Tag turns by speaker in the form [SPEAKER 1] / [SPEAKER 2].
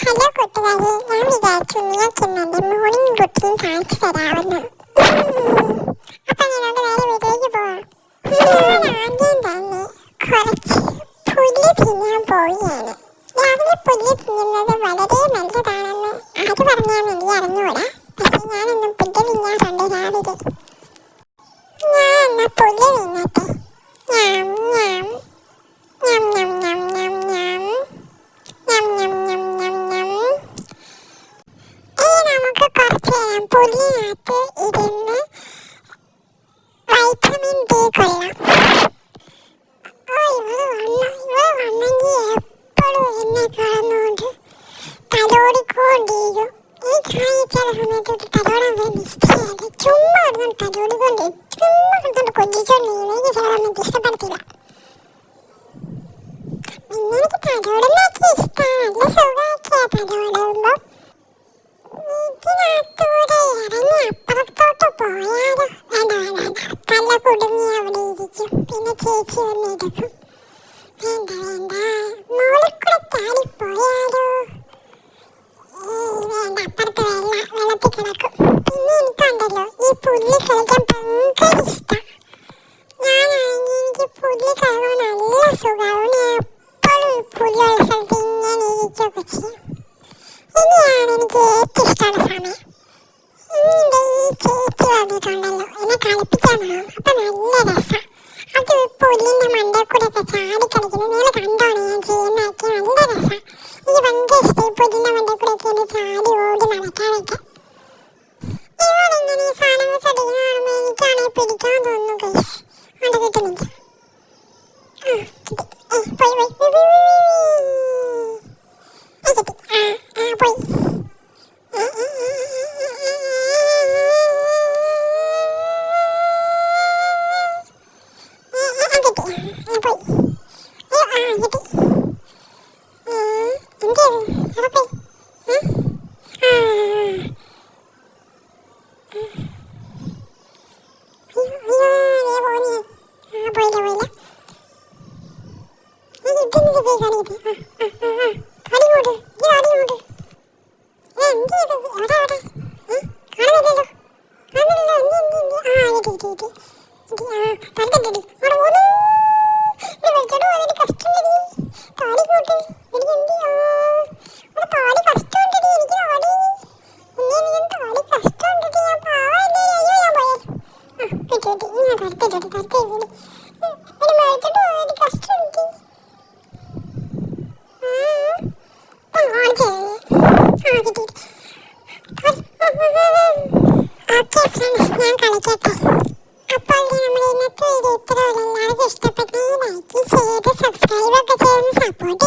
[SPEAKER 1] Hello കൂട്ടുകാരെ, ഞാൻ വിചാരിച്ചു നിങ്ങൾക്ക് ഇന്ന് എൻ്റെ മോർണിംഗ് റുട്ടീൻ കാണിച്ചു തരാമെന്ന്. അപ്പം ഞങ്ങളുടെ നേരെ വീട്ടിലേക്ക് പോവാം. ഞാൻ ആദ്യം തന്നെ കുറച്ച് പുല്ല് തിന്നാൻ പോവുകയാണ്. രാവിലെ പുല്ല് തിന്നുന്നത് വളരെ നല്ലതാണെന്ന് ആര് പറഞ്ഞാൽ എനിക്ക് അറിഞ്ഞൂടാ. പക്ഷെ ഞാനൊന്നും പുല്ല് തിന്നാറുണ്ട് രാവിലെ. ഞാൻ എന്നാ പുല്ല് തിന്നട്ടെ. ഞാൻ ഞാൻ ഞാൻ ഞാൻ ഞാൻ ഞാൻ ഞാൻ ഞം ഞം ഞം ഞം ഞം. ഇനി നമുക്ക് കുറച്ച് നേരം പുല്ലിനകത്ത് ഇരുന്ന് വൈറ്റമിൻ ഡി കൊള്ളാം. ഇവള് വന്നെങ്കിൽ എപ്പോഴും എന്നെ കാണുന്നോണ്ട് തലോടിക്കൊണ്ടിരിക്കും. എനിക്കാണെങ്കിൽ ചില സമയത്ത് തലോടാൻ വേണ്ടി ഇഷ്ടമല്ല. ചുമ്മാ ഇരുന്ന് തലോടിക്കൊണ്ട് ചുമ്മാ ഇരുന്നോണ്ട് കൊഞ്ചിച്ചോണ്ടിരിക്കും. എനിക്ക് ചില സമയത്ത് ഇഷ്ടപ്പെടത്തില്ല. എനിക്ക് തലോടുന്നൊക്കെ ഇഷ്ടമാണ്. നല്ല സുഖമൊക്കെയാ തലോടുമ്പോൾ. ഇതിനകത്തൂടെ ഇറങ്ങി അപ്പുറത്തോട്ട് പോയാലോ? വേണ്ട വേണ്ട വേണ്ട, തല കുടുങ്ങി അവിടെ ഇരിക്കും. പിന്നെ ചേച്ചി വന്ന് എടുക്കും. വേണ്ട വേണ്ട, മോളിക്കൂടെ ചാടിപ്പോയാലോ? വേണ്ട, അപ്പുറത്ത് വെള്ളത്തിൽ കിടക്കും. പിന്നെ എനിക്കുണ്ടല്ലോ ഈ പുല്ല് കളിക്കാൻ ഭയങ്കര ഇഷ്ടം. ഞാനാണെങ്കിൽ എനിക്ക് പുല്ല് കളയാൻ നല്ല സുഖമാണ്. പുല്ലുള്ള സ്ഥലത്ത് ഇങ്ങനെ ഇരിക്കുകയൊക്കെ ചെയ്യും. ഇനിയാണ് എനിക്ക് ഏറ്റവും ഇഷ്ടമുള്ള സമയം. ഇനിയുടെ ഈ ചേച്ചി വന്നിട്ടുണ്ടല്ലോ, എന്നെ കളിപ്പിക്കാൻ പോകും. അപ്പം നല്ല രസം. അത് പുല്ലിൻ്റെ മണ്ടയിൽ കൂടെ ഒക്കെ ചാടി കളിക്കുന്നു. നിങ്ങൾ കണ്ടോണേ ഞാൻ ചെയ്യുന്നതൊക്കെ നല്ല രസം. എനിക്ക് ഭയങ്കര ഇഷ്ടം ഈ പുല്ലിൻ്റെ മണ്ടയിൽ കൂടെ ഒക്കെ ഒന്ന് ചാടി ഓടി നടക്കാനൊക്കെ. ഇവളിങ്ങനെ ഈ സാധനങ്ങൾ ചെടികൾ കാണുമ്പോൾ എനിക്കാണെങ്കിൽ പിടിക്കാൻ തോന്നുന്നു. ഗൈസ് അവിടെ കിട്ടുന്നില്ല. പോയി പോയി പോയി പോയി പോയി. ഓക്കെ ഫ്രണ്ട്സ്, ഞാൻ കളിക്കട്ടെ. അപ്പോൾ നമ്മുടെ ഇന്നത്തെ വീഡിയോ ഇത്രയുള്ളൂ. എല്ലാവർക്കും ഇഷ്ടപ്പെട്ടെങ്കിൽ ലൈക്ക് ചെയ്ത് സബ്സ്ക്രൈബ് ഒക്കെ ചെയ്ത് സപ്പോർട്ട്